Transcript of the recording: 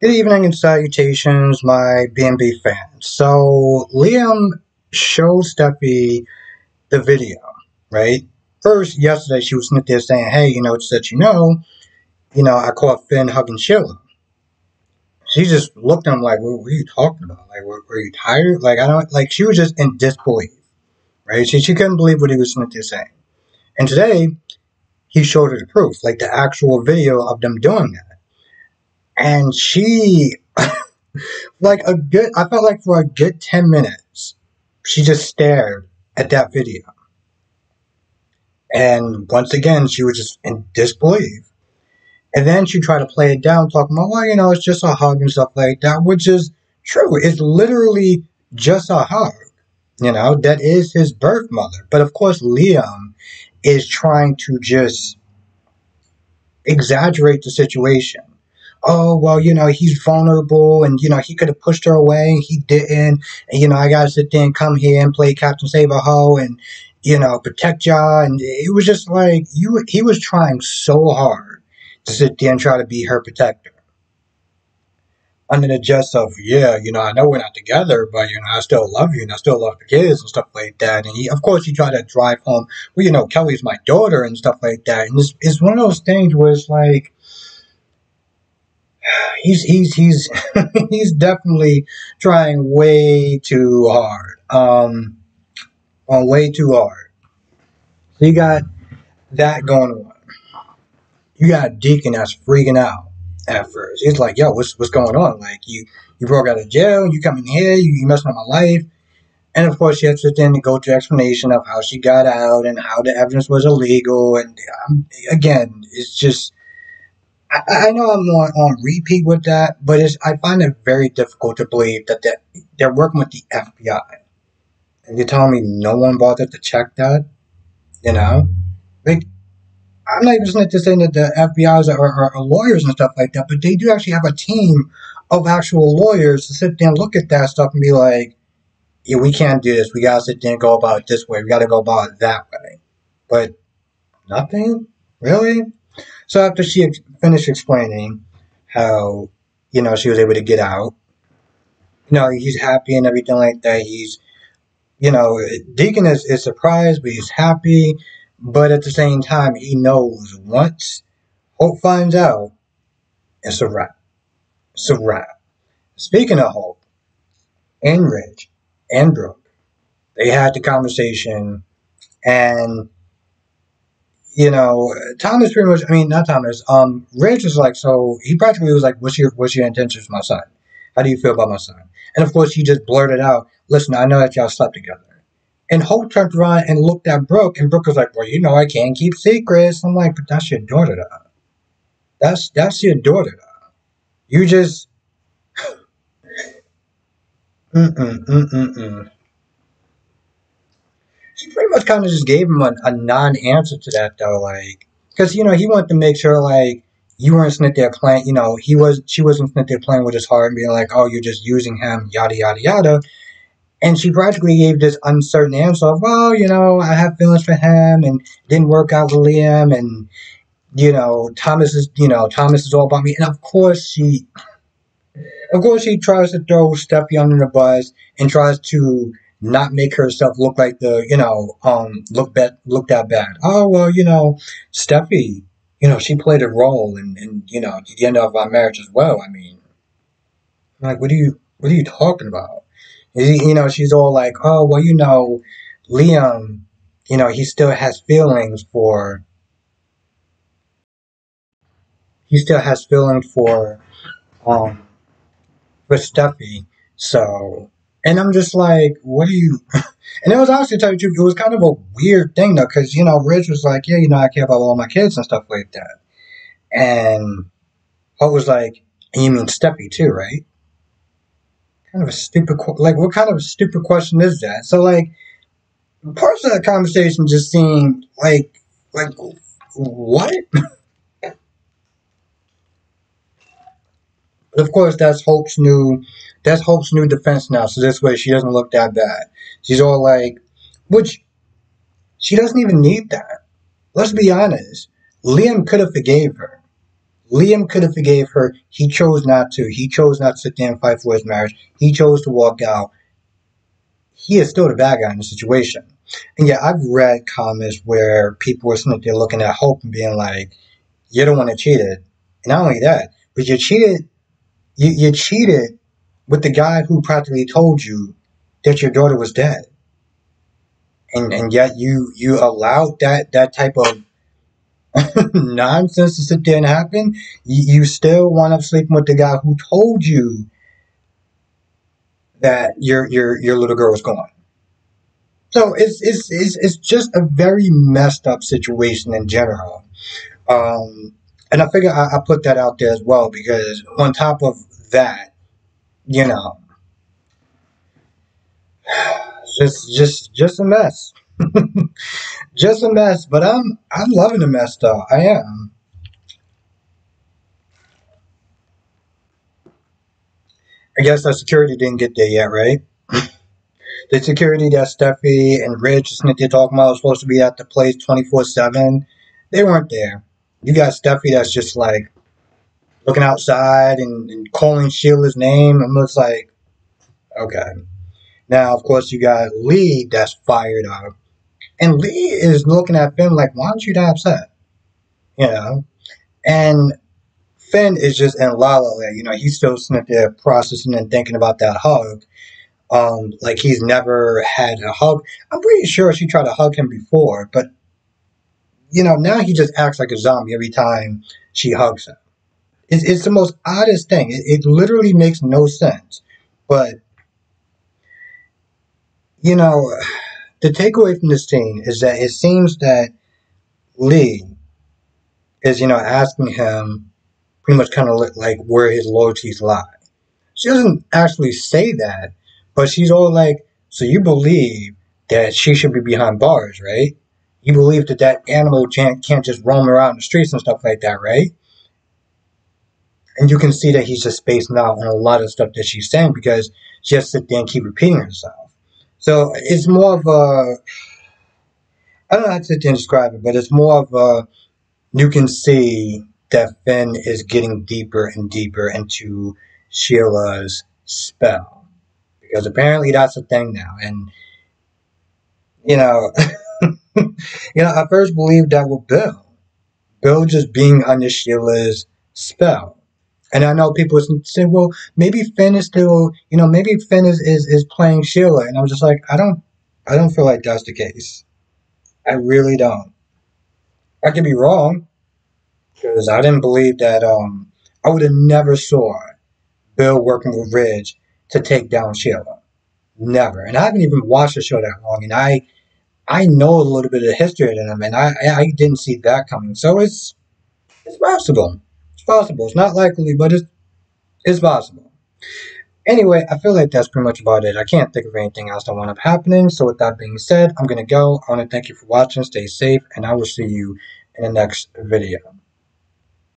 Good evening and salutations, my B&B fans. So, Liam showed Steffi the video, right? First, yesterday she was sitting there saying, hey, just that I caught Finn hugging Sheila. She just looked at him like, what are you talking about? Like, were you tired? Like, I don't, like, she was just in disbelief, right? She couldn't believe what he was sitting there saying. And today, he showed her the proof, like the actual video of them doing that. And she I felt like for a good 10 minutes, she just stared at that video. And once again, she was just in disbelief. And then she tried to play it down, talking about, well, it's just a hug and stuff like that, which is true. It's literally just a hug. That is his birth mother. But of course, Liam is trying to just exaggerate the situation. Oh, well, he's vulnerable and, he could have pushed her away. He didn't. And, I got to sit there and come here and play Captain Save-A-Ho and, protect y'all. And it was just like, he was trying so hard to sit there and try to be her protector. Under the jest of, yeah, I know we're not together, but, I still love you and I still love the kids and stuff like that. And of course, he tried to drive home, well, Kelly's my daughter and stuff like that. And it's one of those things where it's like, he's he's definitely trying way too hard. Way too hard. So you got that going on. You got Deacon that's freaking out at first. He's like, yo, what's going on? Like you broke out of jail, you come in here, you messing up my life. And of course, she has to then go to explanation of how she got out and how the evidence was illegal. And again, it's just, I know I'm on repeat with that, but I find it very difficult to believe that they're working with the FBI. And you're telling me no one bothered to check that? Like, I'm not even saying that the FBI's are lawyers and stuff like that, but they do actually have a team of actual lawyers to sit there and look at that stuff and be like, yeah, we can't do this. We got to sit there and go about it this way. We got to go about it that way. But nothing? Really? So after she finished explaining how, she was able to get out, he's happy and everything like that. He's, Deacon is surprised, but he's happy. But at the same time, he knows once Hope finds out, it's a wrap. It's a wrap. Speaking of Hope, and Rich, and Brooke, they had the conversation, and Thomas pretty much, not Thomas, Rich was like, so he practically was like, what's your intentions with my son? How do you feel about my son? And of course, he just blurted out, listen, I know that y'all slept together. And Hope turned around and looked at Brooke, and Brooke was like, well, I can't keep secrets. I'm like, but that's your daughter, though. That's your daughter, though. You just, She pretty much kind of just gave him a non-answer to that, though, like, because, he wanted to make sure, like, you weren't sitting there playing, she wasn't sitting there playing with his heart and being like, oh, you're just using him, yada, yada, yada. And she practically gave this uncertain answer of, well, I have feelings for him and didn't work out with Liam and, Thomas is all about me. And of course she tries to throw Steffi under the bus and tries to not make herself look like look that bad. Oh, well, Steffi, she played a role in the end of our marriage as well. I mean, like, what are you talking about? She's all like, oh, well, Liam, he still has feelings for um, with Steffi. So, and I'm just like, what do you, and it was honestly, to tell you the truth, it was kind of a weird thing though, because, Rich was like, yeah, I care about all my kids and stuff like that. And Hope was like, and you mean Steffi too, right? Kind of a stupid, like, what kind of a stupid question is that? So, like, parts of that conversation just seemed like what? But of course, that's Hope's new defense now. So this way, she doesn't look that bad. She's all like, which she doesn't even need that. Let's be honest. Liam could have forgave her. Liam could have forgave her. He chose not to. He chose not to sit there and fight for his marriage. He chose to walk out. He is still the bad guy in the situation. And yeah, I've read comments where people were sitting there looking at Hope and being like, "You're the one that cheated." And not only that, but you cheated. You cheated with the guy who practically told you that your daughter was dead, and yet you allowed that type of nonsense to sit there and happen. You still wound up sleeping with the guy who told you that your little girl was gone. So it's just a very messed up situation in general. And I figure I put that out there as well because on top of that, you know, just a mess, just a mess. But I'm loving the mess though. I am. I guess that security didn't get there yet, right? The security that Steffi and Rich and Cynthia talking about was supposed to be at the place 24/7. They weren't there. You got Steffi that's just like looking outside and calling Sheila's name. And it's like, okay. Now, of course, you got Lee that's fired up. And Lee is looking at Finn like, why aren't you that upset? You know? And Finn is just in la la land. You know, he's still sitting there processing and thinking about that hug. Like he's never had a hug. I'm pretty sure she tried to hug him before, but you know, now he just acts like a zombie every time she hugs him. It's the most oddest thing. It literally makes no sense. But you know, the takeaway from this scene is that it seems that Lee is, you know, asking him pretty much kind of like where his loyalties lie. She doesn't actually say that, but she's all like, so you believe that she should be behind bars, right? You believe that that animal can't just roam around the streets and stuff like that, right? And you can see that he's just spacing out on a lot of stuff that she's saying because she has to sit there and keep repeating herself. So it's more of a, I don't know how to sit there and describe it, but it's more of a, you can see that Finn is getting deeper and deeper into Sheila's spell. Because apparently that's a thing now. And, you know, I first believed that with Bill. Bill just being under Sheila's spell. And I know people say, well, maybe Finn is still, maybe Finn is playing Sheila. And I'm just like, I don't feel like that's the case. I really don't. I could be wrong because I didn't believe that. I would have never saw Bill working with Ridge to take down Sheila. Never. And I haven't even watched the show that long, and I know a little bit of the history of them, and I didn't see that coming. So it's possible. It's possible. It's not likely, but it's possible. Anyway, I feel like that's pretty much about it. I can't think of anything else that wound up happening. So with that being said, I'm gonna go. I want to thank you for watching. Stay safe, and I will see you in the next video.